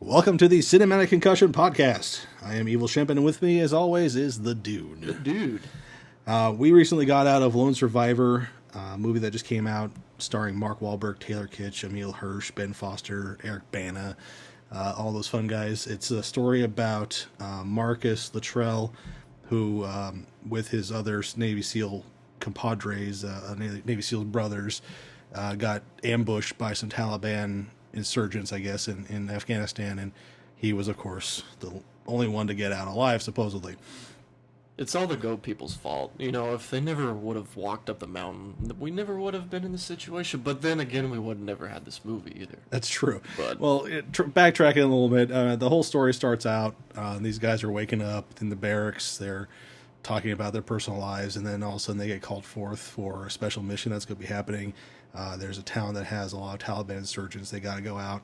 Welcome to the Cinematic Concussion Podcast. I am Evil Shemp, and with me, as always, is the Dude. Dude. We recently got out of Lone Survivor, a movie that just came out, starring Mark Wahlberg, Taylor Kitsch, Emile Hirsch, Ben Foster, Eric Bana, all those fun guys. It's a story about Marcus Luttrell, who, with his other Navy SEAL compadres, Navy SEAL brothers, got ambushed by some Taliban insurgents, I guess, in Afghanistan, and he was, of course, the only one to get out alive, supposedly. It's all the goat people's fault. You know, if they never would have walked up the mountain, we never would have been in this situation. But then again, we would have never had this movie either. That's true. But well, backtracking a little bit, the whole story starts out, these guys are waking up in the barracks, they're talking about their personal lives, and then all of a sudden they get called forth for a special mission that's going to be happening. There's a town that has a lot of Taliban insurgents. They got to go out,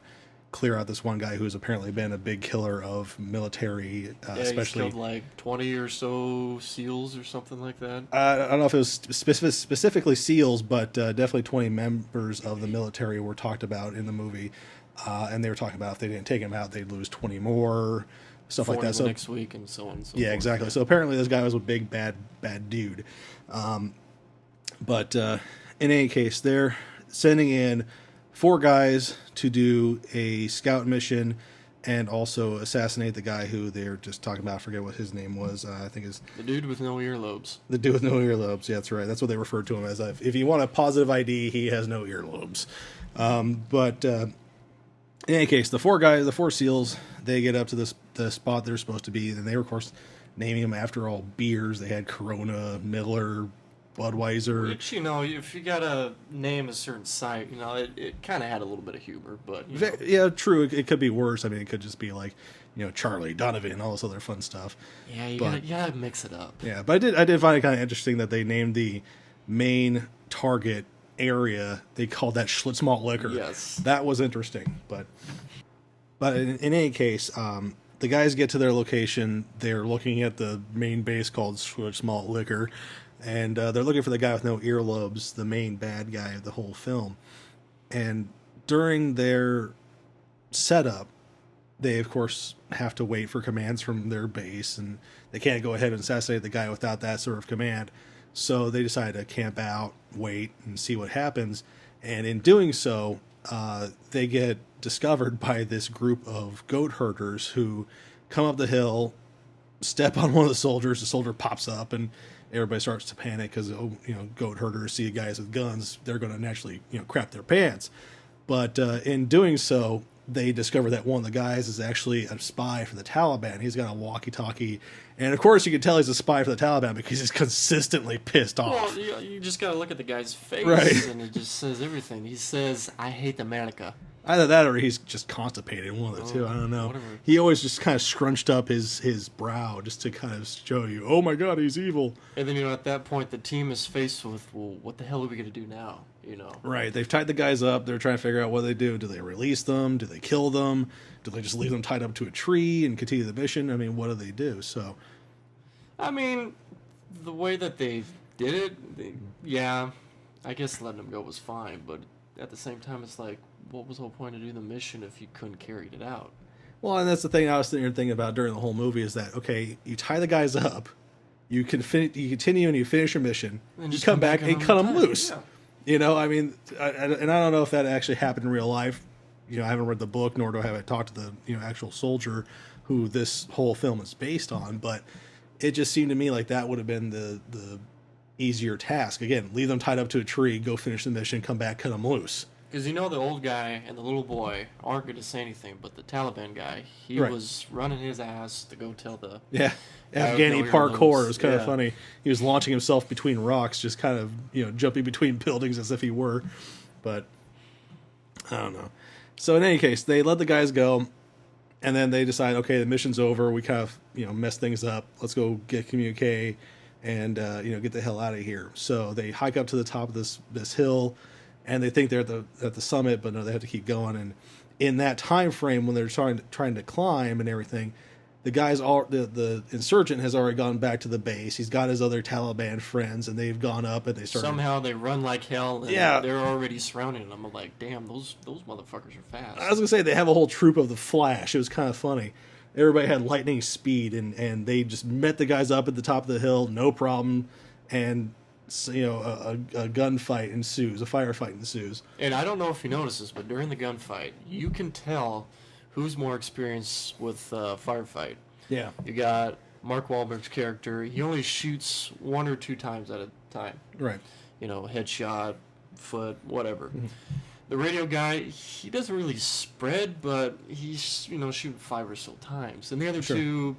clear out this one guy who's apparently been a big killer of military, especially he's killed like 20 or so SEALs or something like that. I don't know if it was specifically SEALs, but definitely 20 members of the military were talked about in the movie, and they were talking about if they didn't take him out, they'd lose 20 more, stuff like that. So next week and so on and so yeah, forth. exactly. So apparently this guy was a big bad dude. But in any case, they're sending in 4 guys to do a scout mission and also assassinate the guy who they're just talking about. I forget what his name was. I think it's the dude with no earlobes. The dude with no earlobes. Yeah, that's right. That's what they referred to him as. If you want a positive ID, he has no earlobes. But in any case, the 4 SEALs, they get up to the spot they're supposed to be, and they were, of course, naming them after all beers. They had Corona, Miller, Budweiser. Which, you know, if you gotta name a certain site, you know, it kind of had a little bit of humor, but you know. Yeah, true. It could be worse. I mean, it could just be like, you know, Charlie, Donovan, all this other fun stuff. Yeah, you gotta mix it up. Yeah, but I did find it kind of interesting that they named the main target area, they called that Schlitz Malt Liquor. Yes, that was interesting. But in any case, the guys get to their location. They're looking at the main base called Schlitz Malt Liquor. And they're looking for the guy with no earlobes, the main bad guy of the whole film. And during their setup, they, of course, have to wait for commands from their base, and they can't go ahead and assassinate the guy without that sort of command. So they decide to camp out, wait, and see what happens. And in doing so, they get discovered by this group of goat herders who come up the hill, step on one of the soldiers, the soldier pops up, and everybody starts to panic because, goat herders see guys with guns, they're going to naturally, crap their pants. But in doing so, they discover that one of the guys is actually a spy for the Taliban. He's got a walkie-talkie, and of course you can tell he's a spy for the Taliban because he's consistently pissed off. Well, you just got to look at the guy's face, right, and it just says everything. He says, "I hate America." Either that or he's just constipated, one of the two. I don't know. Whatever. He always just kind of scrunched up his brow just to kind of show you, oh my God, he's evil. And then, at that point, the team is faced with, well, what the hell are we going to do now? Right. They've tied the guys up. They're trying to figure out what they do. Do they release them? Do they kill them? Do they just leave them tied up to a tree and continue the mission? I mean, what do they do? So, I mean, the way that they did it, yeah, I guess letting them go was fine. But at the same time, it's like, what was the whole point of doing the mission if you couldn't carry it out? Well, and that's the thing I was thinking about during the whole movie is that, okay, you tie the guys up, you continue and you finish your mission, and you come back and cut them loose. Yeah. I mean, and I don't know if that actually happened in real life. I haven't read the book, nor do I have I talked to the actual soldier who this whole film is based on, but it just seemed to me like that would have been the easier task. Again, leave them tied up to a tree, go finish the mission, come back, cut them loose. Because the old guy and the little boy aren't going to say anything, but the Taliban guy, he right. was running his ass to go tell the... Yeah, Afghani parkour. It was kind of funny. He was launching himself between rocks, just kind of, jumping between buildings as if he were. But, I don't know. So in any case, they let the guys go, and then they decide, okay, the mission's over. We kind of, messed things up. Let's go get communique and, get the hell out of here. So they hike up to the top of this hill, and they think they're at the summit, but no, they have to keep going. And in that time frame when they're trying to climb and everything, the insurgent has already gone back to the base. He's got his other Taliban friends, and they've gone up and they started. Somehow they run like hell, and Yeah. they're already surrounding them. I'm like, damn, those motherfuckers are fast. I was gonna say they have a whole troop of the Flash. It was kind of funny. Everybody had lightning speed, and they just met the guys up at the top of the hill, no problem, and so, a gunfight ensues, a firefight ensues. And I don't know if you noticed this, but during the gunfight, you can tell who's more experienced with firefight. Yeah, You got Mark Wahlberg's character. He only shoots 1 or 2 times at a time. right. Headshot, foot, whatever. The radio guy, he doesn't really spread, but he's, shooting 5 or so times. And the other Sure. two,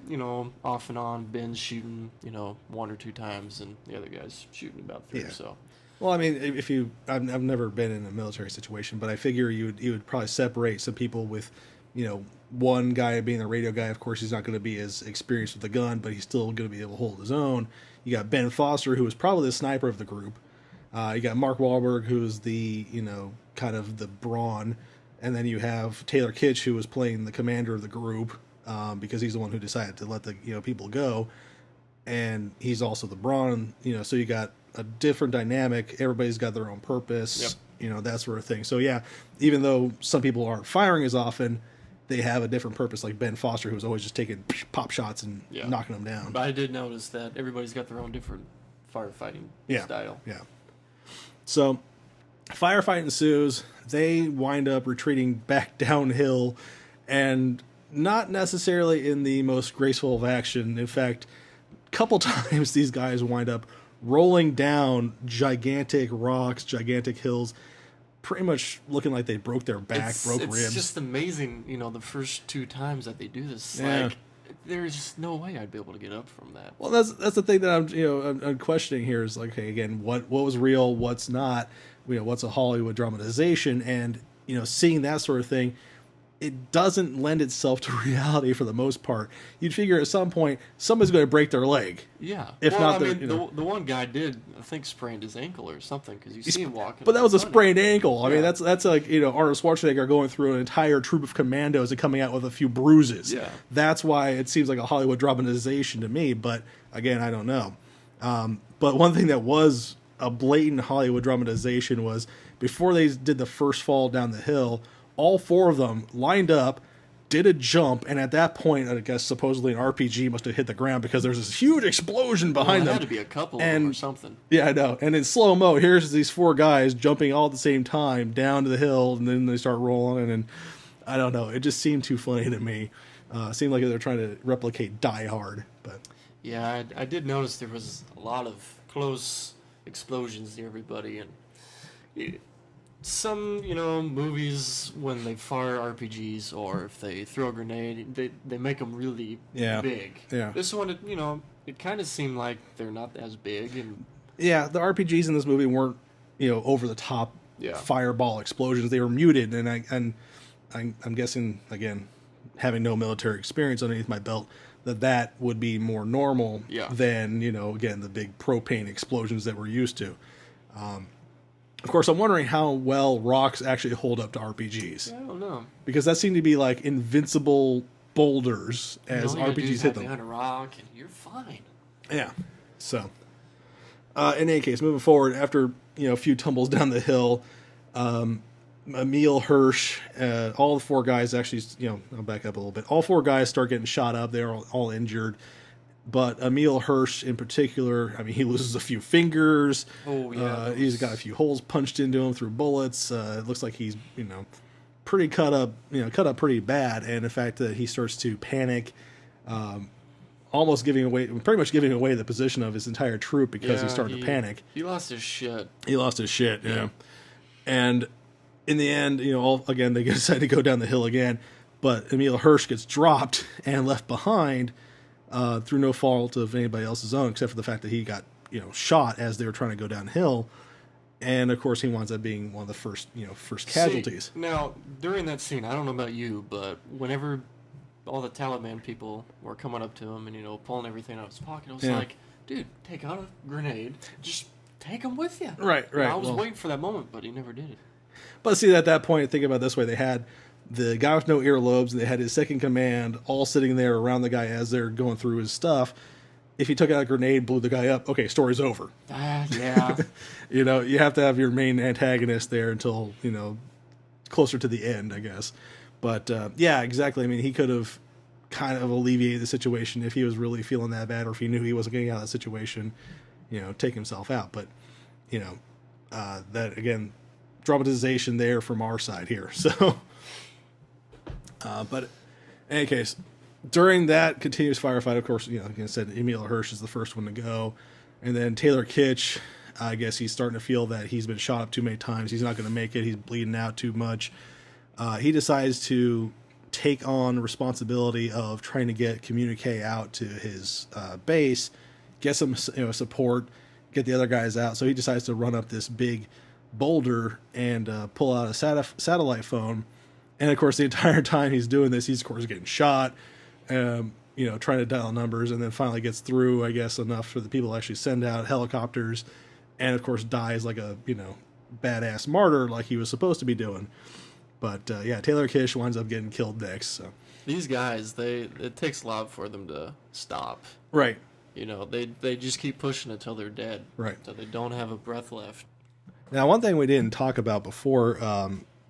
off and on, Ben's shooting, 1 or 2 times, and the other guy's shooting about 3 Yeah. or so. Well, I mean, I've never been in a military situation, but I figure you would probably separate some people with, one guy being the radio guy. Of course, he's not going to be as experienced with the gun, but he's still going to be able to hold his own. You got Ben Foster, who was probably the sniper of the group. You got Mark Wahlberg, who's the, kind of the brawn. And then you have Taylor Kitsch, who was playing the commander of the group, because he's the one who decided to let the, people go. And he's also the brawn, so you got a different dynamic. Everybody's got their own purpose, that sort of thing. So yeah, even though some people aren't firing as often, they have a different purpose, like Ben Foster, who's always just taking pop shots and knocking them down. But I did notice that everybody's got their own different firefighting style. Yeah. So, firefight ensues. They wind up retreating back downhill, and not necessarily in the most graceful of action. In fact, a couple times these guys wind up rolling down gigantic rocks, gigantic hills, pretty much looking like they broke their back, broke ribs. It's just amazing, the first 2 times that they do this. Yeah. Like, there's just no way I'd be able to get up from that. Well, that's the thing that I'm questioning here is like, okay, again, what was real, what's not, what's a Hollywood dramatization, and seeing that sort of thing, it doesn't lend itself to reality for the most part. You'd figure at some point somebody's going to break their leg. Yeah. If not, the one guy did, I think, sprained his ankle or something because you see him walking. But that was a funny. sprained ankle. I mean, Yeah. that's like Arnold Schwarzenegger going through an entire troop of commandos and coming out with a few bruises. Yeah. That's why it seems like a Hollywood dramatization to me. But again, I don't know. But one thing that was a blatant Hollywood dramatization was before they did the first fall down the hill, all 4 of them lined up, did a jump, and at that point, I guess supposedly an RPG must have hit the ground because there's this huge explosion behind There them. had to be a couple of them or something. Yeah, I know. And in slow mo, here's these 4 guys jumping all at the same time down to the hill, and then they start rolling. And I don't know. It just seemed too funny to me. It seemed like they're trying to replicate Die Hard. But Yeah, I did notice there was a lot of close explosions near everybody, and some movies when they fire RPGs or if they throw a grenade, they make them really big. Yeah. This one, it kind of seemed like they're not as big, and yeah, the RPGs in this movie weren't over the top fireball explosions. They were muted, and I'm guessing, again, having no military experience underneath my belt, that would be more normal than again the big propane explosions that we're used to. Of course, I'm wondering how well rocks actually hold up to RPGs. I don't know, Because that seemed to be like invincible boulders as RPGs hit them. Behind a rock, and you're fine. Yeah. So, in any case, moving forward, after a few tumbles down the hill, Emile, Hirsch, all the 4 guys actually, I'll back up a little bit. All 4 guys start getting shot up. They're all injured. But Emile Hirsch in particular, I mean, he loses a few fingers. Oh, yeah. He's got a few holes punched into him through bullets. It looks like he's, pretty cut up pretty bad. And in fact, he starts to panic, pretty much giving away the position of his entire troop because he started to panic. He lost his shit. Yeah. And in the end, they decide to go down the hill again. But Emile Hirsch gets dropped and left behind through no fault of anybody else's own, except for the fact that he got shot as they were trying to go downhill. And of course, he winds up being one of the first casualties. See, now, during that scene, I don't know about you, but whenever all the Taliban people were coming up to him and pulling everything out of his pocket, I was like, dude, take out a grenade, just take him with you. Right. And I was waiting for that moment, but he never did it. But see, at that point, think about it this way: they had the guy with no earlobes, and they had his second command all sitting there around the guy as they're going through his stuff. If he took out a grenade, blew the guy up, okay, story's over. Yeah. You have to have your main antagonist there until, closer to the end, I guess. But, yeah, exactly. I mean, he could have kind of alleviated the situation if he was really feeling that bad, or if he knew he wasn't getting out of that situation, take himself out. But, that, again, dramatization there from our side here. So, but in any case, during that continuous firefight, of course, like I said, Emile Hirsch is the first one to go. And then Taylor Kitsch, I guess he's starting to feel that he's been shot up too many times. He's not going to make it. He's bleeding out too much. He decides to take on responsibility of trying to get communique out to his base, get some support, get the other guys out. So he decides to run up this big boulder and pull out a satellite phone. And of course, the entire time he's doing this, he's of course getting shot, trying to dial numbers, and then finally gets through, I guess, enough for the people to actually send out helicopters, and of course dies like a badass martyr like he was supposed to be doing. But yeah, Taylor Kitsch winds up getting killed next. So these guys, it takes a lot for them to stop. Right. They just keep pushing until they're dead. Right. So they don't have a breath left. Now, one thing we didn't talk about before,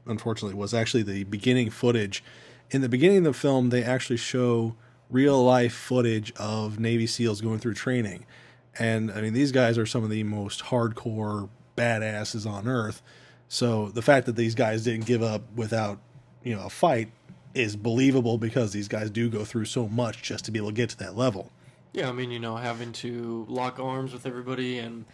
unfortunately, was actually the beginning footage. In the beginning of the film, they actually show real-life footage of Navy SEALs going through training. And, I mean, these guys are some of the most hardcore badasses on Earth. So the fact that these guys didn't give up without, a fight is believable, because these guys do go through so much just to be able to get to that level. Yeah, I mean, having to lock arms with everybody and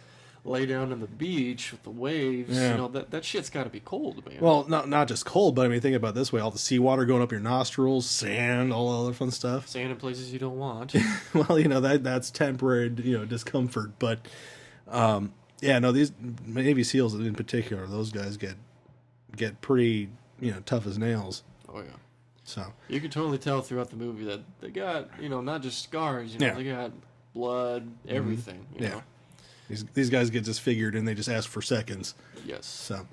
lay down on the beach with the waves, Yeah. that shit's got to be cold, man. Well, not just cold, but I mean, think about it this way: all the seawater going up your nostrils, sand, all the other fun stuff. Sand in places you don't want. Well, that's temporary, discomfort. But yeah, no, these Navy SEALs in particular, those guys get pretty, tough as nails. Oh yeah. So you can totally tell throughout the movie that they got, not just scars, Yeah. they got blood, everything, you Yeah. know. These guys get disfigured and they just ask for seconds. Yes. So,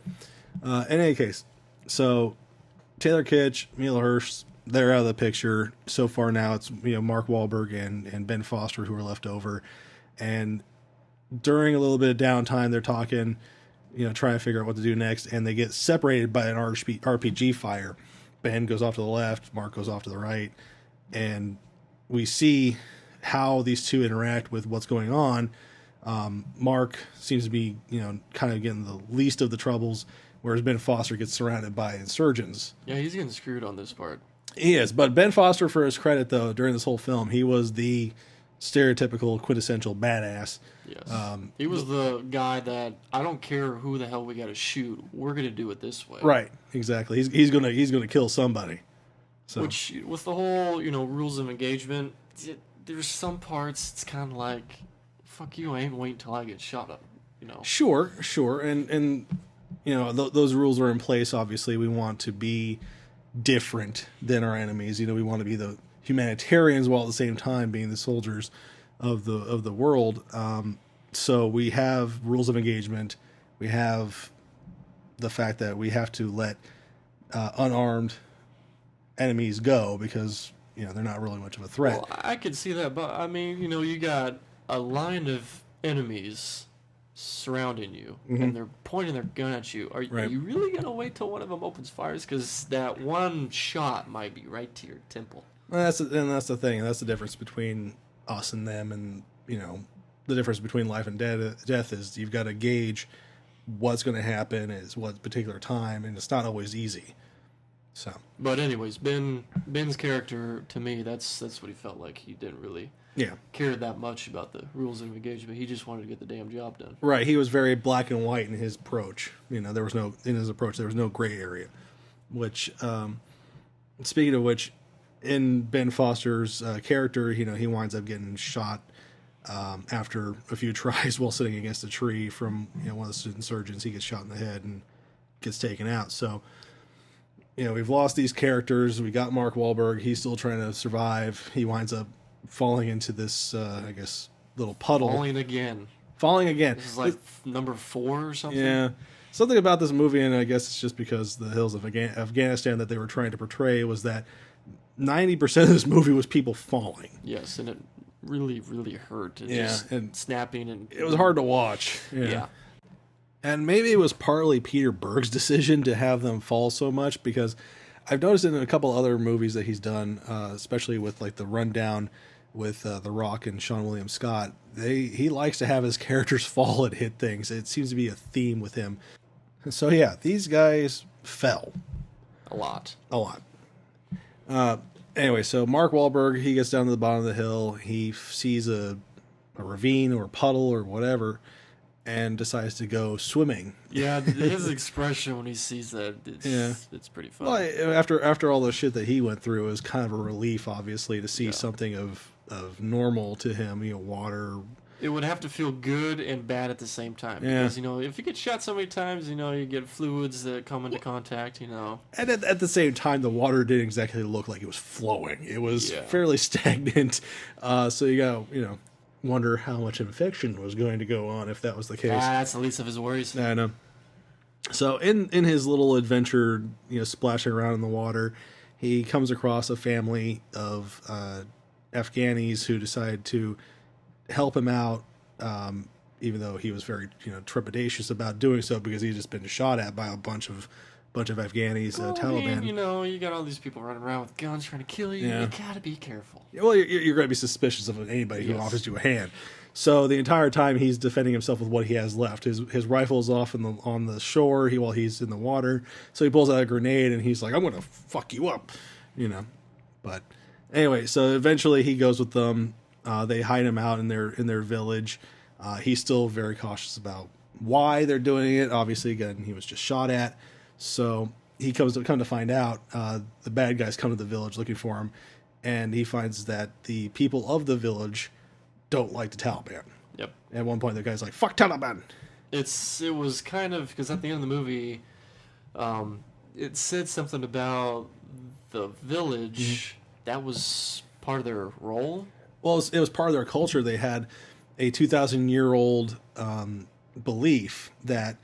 in any case, so Taylor Kitsch, Emile Hirsch, they're out of the picture. So far now, it's Mark Wahlberg and Ben Foster who are left over. And during a little bit of downtime, they're talking, trying to figure out what to do next, and they get separated by an RPG fire. Ben goes off to the left, Mark goes off to the right, and we see how these two interact with what's going on. Mark seems to be, kind of getting the least of the troubles, whereas Ben Foster gets surrounded by insurgents. Yeah, he's getting screwed on this part. He is, but Ben Foster, for his credit, though, during this whole film, he was the stereotypical, quintessential badass. Yes. He was the guy that, I don't care who the hell we got to shoot, we're going to do it this way. Right, exactly. He's gonna kill somebody. So. Which, with the whole, rules of engagement, there's some parts it's kind of like, fuck you, I ain't waiting until I get shot up, Sure, and those rules are in place. Obviously, we want to be different than our enemies. We want to be the humanitarians while at the same time being the soldiers of the world. So we have rules of engagement. We have the fact that we have to let unarmed enemies go because they're not really much of a threat. Well, I could see that, but I mean, you got a line of enemies surrounding you, and they're pointing their gun at you. Are you really gonna wait till one of them opens fires? Because that one shot might be right to your temple. Well, that's the thing. That's the difference between us and them, and the difference between life and death is you've got to gauge what's going to happen at what particular time, and it's not always easy. So, but anyways, Ben's character, to me, that's what he felt like. He didn't really care that much about the rules of engagement. He just wanted to get the damn job done. Right. He was very black and white in his approach. There was no gray area. Which, speaking of which, in Ben Foster's character, he winds up getting shot after a few tries while sitting against a tree from one of the insurgents. He gets shot in the head and gets taken out. So, we've lost these characters. We got Mark Wahlberg. He's still trying to survive. He winds up falling into this, I guess, little puddle. Falling again. This is like number 4 or something. Yeah. Something about this movie, and I guess it's just because the hills of Afghanistan that they were trying to portray, was that 90% of this movie was people falling. Yes, and it really, really hurt. It Yeah, just and snapping and it was hard to watch. yeah. And maybe it was partly Peter Berg's decision to have them fall so much, because I've noticed in a couple other movies that he's done, especially with like The Rundown with The Rock and Sean William Scott, he likes to have his characters fall and hit things. It seems to be a theme with him. So yeah, these guys fell. A lot. Anyway, so Mark Wahlberg, he gets down to the bottom of the hill. He sees a ravine or a puddle or whatever, and decides to go swimming. Yeah, his expression when he sees that, it's pretty funny. Well, after all the shit that he went through, it was kind of a relief, obviously, to see something of normal to him, water. It would have to feel good and bad at the same time. Because, if you get shot so many times, you get fluids that come into contact, And at the same time, the water didn't exactly look like it was flowing. It was fairly stagnant. So you got, wonder how much infection was going to go on if that was the case. That's the least of his worries. I know. So in his little adventure, splashing around in the water, he comes across a family of Afghanis who decide to help him out, even though he was very trepidatious about doing so because he'd just been shot at by a bunch of Afghanis, Taliban. You got all these people running around with guns trying to kill you. You gotta be careful. Well, you're going to be suspicious of anybody who offers you a hand. So the entire time he's defending himself with what he has left. His rifle's off on the shore while he's in the water. So he pulls out a grenade and he's like, "I'm going to fuck you up," But anyway, so eventually he goes with them. They hide him out in their village. He's still very cautious about why they're doing it. Obviously, again, he was just shot at. So he come to find out, the bad guys come to the village looking for him, and he finds that the people of the village don't like the Taliban. Yep. At one point, the guy's like, "Fuck Taliban." It was kind of, because at the end of the movie, it said something about the village. That was part of their role. Well, it was part of their culture. They had a 2,000-year-old belief that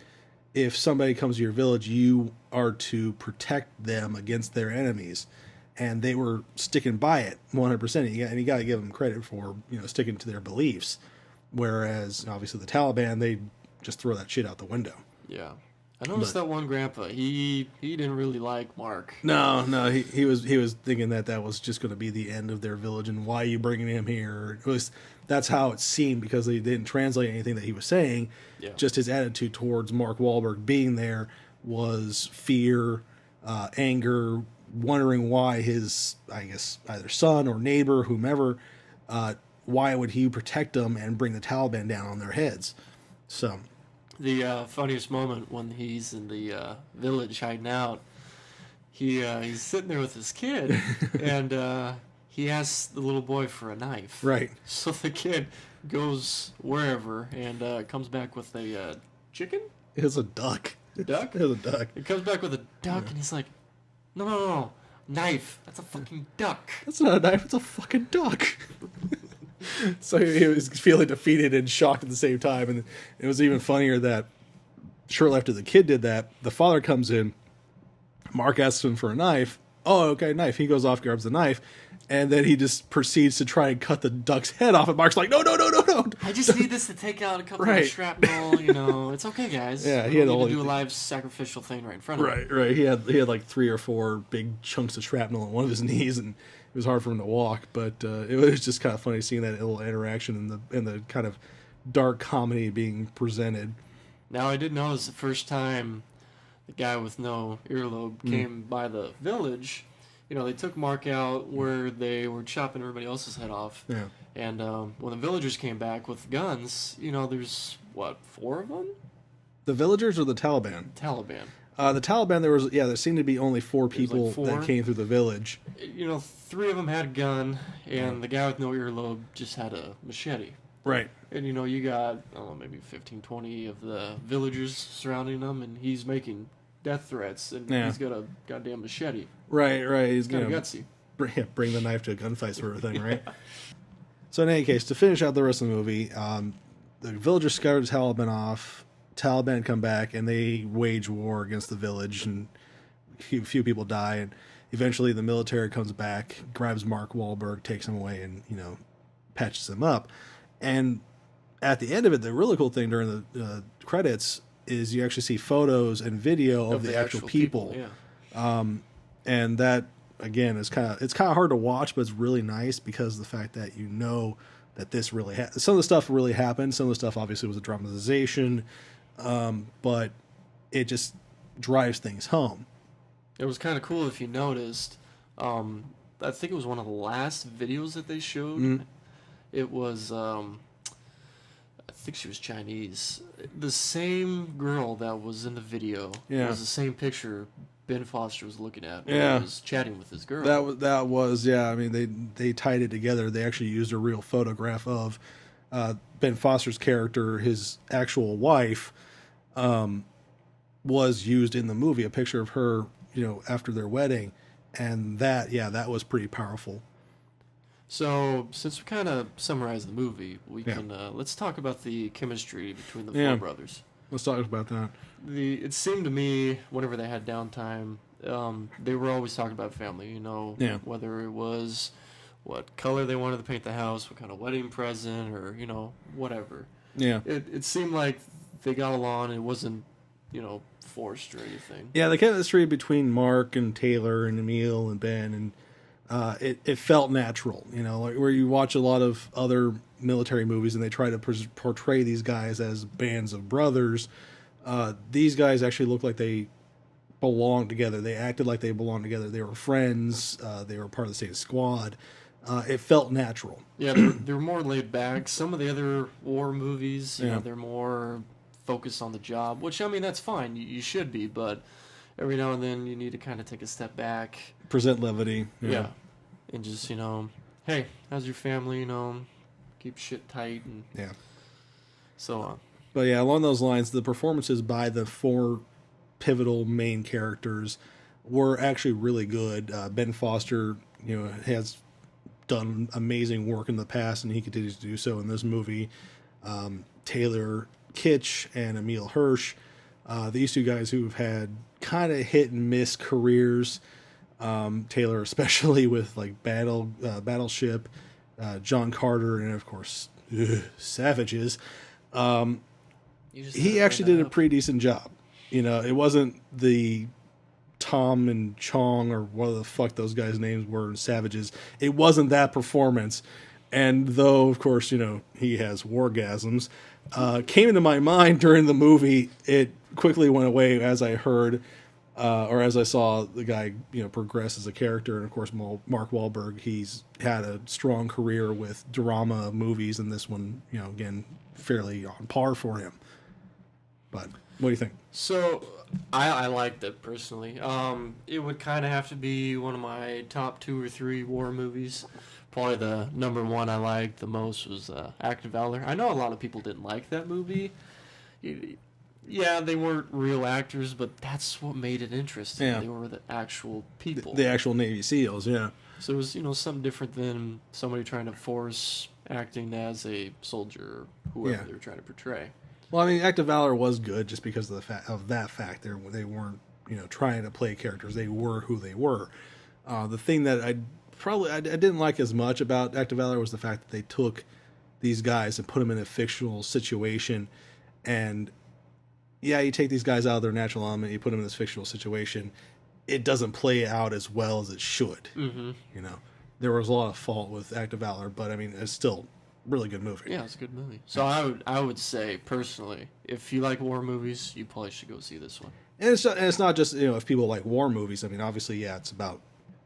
if somebody comes to your village, you are to protect them against their enemies. And they were sticking by it 100%. And you got to give them credit for, sticking to their beliefs. Whereas, obviously, the Taliban, they just throw that shit out the window. Yeah. I noticed that one grandpa, he didn't really like Mark. No, he was thinking that was just going to be the end of their village, and why are you bringing him here? That's how it seemed, because they didn't translate anything that he was saying. Yeah. Just his attitude towards Mark Wahlberg being there was fear, anger, wondering why his, I guess, either son or neighbor, whomever, why would he protect them and bring the Taliban down on their heads? So the funniest moment when he's in the village hiding out, he's sitting there with his kid, and he asks the little boy for a knife. Right. So the kid goes wherever and comes back with a chicken? It was a duck. Duck? It was a duck. He comes back with a duck, and he's like, no, knife. That's a fucking duck. That's not a knife, it's a fucking duck. So he was feeling defeated and shocked at the same time. And it was even funnier that shortly after the kid did that, the father comes in. Mark asks him for a knife. Oh, okay, knife. He goes off, grabs the knife, and then he just proceeds to try and cut the duck's head off. And Mark's like, no. I just need this to take out a couple of shrapnel. It's okay, guys. Yeah, he had to do a live sacrificial thing right in front of him. Right. He had like 3 or 4 big chunks of shrapnel on one of his knees, and it was hard for him to walk. But it was just kind of funny seeing that little interaction and the kind of dark comedy being presented. Now, I did notice the first time the guy with no earlobe came by the village, they took Mark out where they were chopping everybody else's head off. Yeah. And when the villagers came back with guns, there's, 4 of them? The villagers or the Taliban? Taliban. The Taliban, there seemed to be only 4 people that came through the village. 3 of them had a gun, and the guy with no earlobe just had a machete. Right. And, you got, I don't know, maybe 15, 20 of the villagers surrounding him, and he's making death threats, and he's got a goddamn machete. Right. He's kind of gutsy. Bring the knife to a gunfight sort of thing, right? So in any case, to finish out the rest of the movie, the villagers scoured the Taliban off. Taliban come back and they wage war against the village, and a few people die, and eventually the military comes back, grabs Mark Wahlberg, takes him away, and patches him up. And at the end of it, the really cool thing during the credits is you actually see photos and video of the actual people. Yeah. And that again is kind of hard to watch, but it's really nice because of the fact that that this really some of the stuff really happened. Some of the stuff obviously was a dramatization, but it just drives things home. It was kind of cool if you noticed. I think it was one of the last videos that they showed. Mm-hmm. It was, I think she was Chinese. The same girl that was in the video was the same picture Ben Foster was looking at when he was chatting with his girl. That was I mean, they tied it together. They actually used a real photograph of Ben Foster's character, his actual wife, was used in the movie. A picture of her, after their wedding, and that was pretty powerful. So, since we kind of summarized the movie, we can let's talk about the chemistry between the four brothers. Let's talk about that. It seemed to me, whenever they had downtime, they were always talking about family. Whether it was what color they wanted to paint the house, what kind of wedding present, or whatever. Yeah. It seemed like they got along. It wasn't forced or anything. Yeah, the chemistry between Mark and Taylor and Emile and Ben, and it felt natural. Like where you watch a lot of other military movies and they try to portray these guys as bands of brothers. These guys actually look like they belonged together. They acted like they belonged together. They were friends. They were part of the same squad. It felt natural. Yeah, they're more laid back. Some of the other war movies, they're more focused on the job, which, I mean, that's fine. You should be, but every now and then you need to kind of take a step back. Present levity. Yeah. And just, hey, how's your family, keep shit tight and so on. But yeah, along those lines, the performances by the four pivotal main characters were actually really good. Ben Foster, has done amazing work in the past, and he continues to do so in this movie. Taylor Kitsch and Emile Hirsch, these two guys who've had kind of hit and miss careers. Taylor especially with like Battleship, John Carter, and of course Savages. He actually did a pretty decent job. It wasn't the Tom and Chong or what the fuck those guys' names were in Savages. It wasn't that performance. And though, of course, he has wargasms, came into my mind during the movie, it quickly went away as I heard, or as I saw the guy, progress as a character. And of course, Mark Wahlberg, he's had a strong career with drama movies, and this one, again, fairly on par for him. But what do you think? So, I liked it personally. It would kind of have to be one of my top 2 or 3 war movies. Probably the number one I liked the most was Act of Valor. I know a lot of people didn't like that movie. Yeah, they weren't real actors, but that's what made it interesting. Yeah. They were the actual people. The actual Navy SEALs, yeah. So it was, something different than somebody trying to force acting as a soldier or whoever they were trying to portray. Well, I mean, Act of Valor was good just because of that fact. They weren't, trying to play characters. They were who they were. The thing that I didn't like as much about Act of Valor was the fact that they took these guys and put them in a fictional situation. And yeah, you take these guys out of their natural element, you put them in this fictional situation. It doesn't play out as well as it should. Mm-hmm. There was a lot of fault with Act of Valor, but I mean, it's still a really good movie. Yeah, it's a good movie. So I would say personally, if you like war movies, you probably should go see this one. And it's not just if people like war movies. I mean, obviously, it's about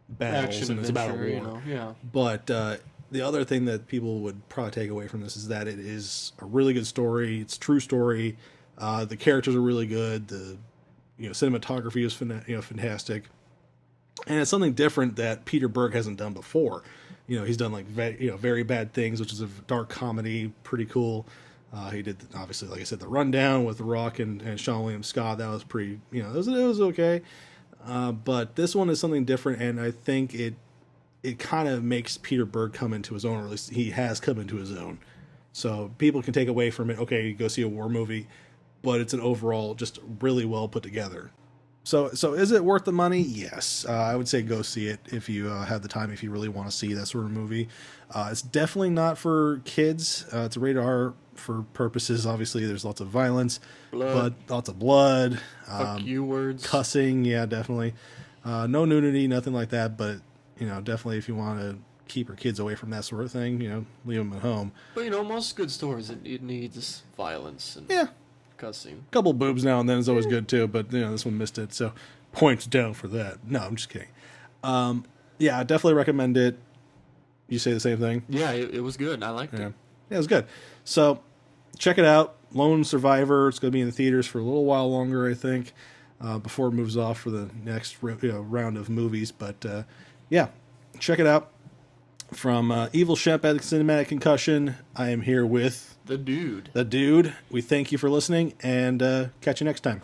battles action, and it's about a war. Yeah. But the other thing that people would probably take away from this is that it is a really good story. It's a true story. The characters are really good. The cinematography is fantastic, and it's something different that Peter Berg hasn't done before. He's done like Very Bad Things, which is a dark comedy, pretty cool. He did obviously, like I said, The Rundown with The Rock and Sean William Scott. That was pretty, it was okay. But this one is something different, and I think it kind of makes Peter Berg come into his own, or at least he has come into his own. So people can take away from it, okay, go see a war movie. but it's an overall just really well put together. So is it worth the money? Yes, I would say go see it if you have the time, if you really want to see that sort of movie. It's definitely not for kids. It's a rated R for purposes. Obviously, there's lots of violence, Blood. but lots of blood, Fuck you words. cussing. Yeah, definitely. No nudity, nothing like that. But definitely if you want to keep your kids away from that sort of thing, leave them at home. But most good stories, it needs violence and Yeah, cussing. a couple boobs now and then is always good too. But this one missed it, so points down for that. No, I'm just kidding. Yeah, I definitely recommend it. You say the same thing? Yeah, it was good. I liked it. Yeah, it was good. So check it out. Lone Survivor. It's going to be in the theaters for a little while longer, I think, before it moves off for the next round of movies. But yeah, check it out. From Evil Shep at Cinematic Concussion, I am here with The Dude. The Dude. We thank you for listening, and catch you next time.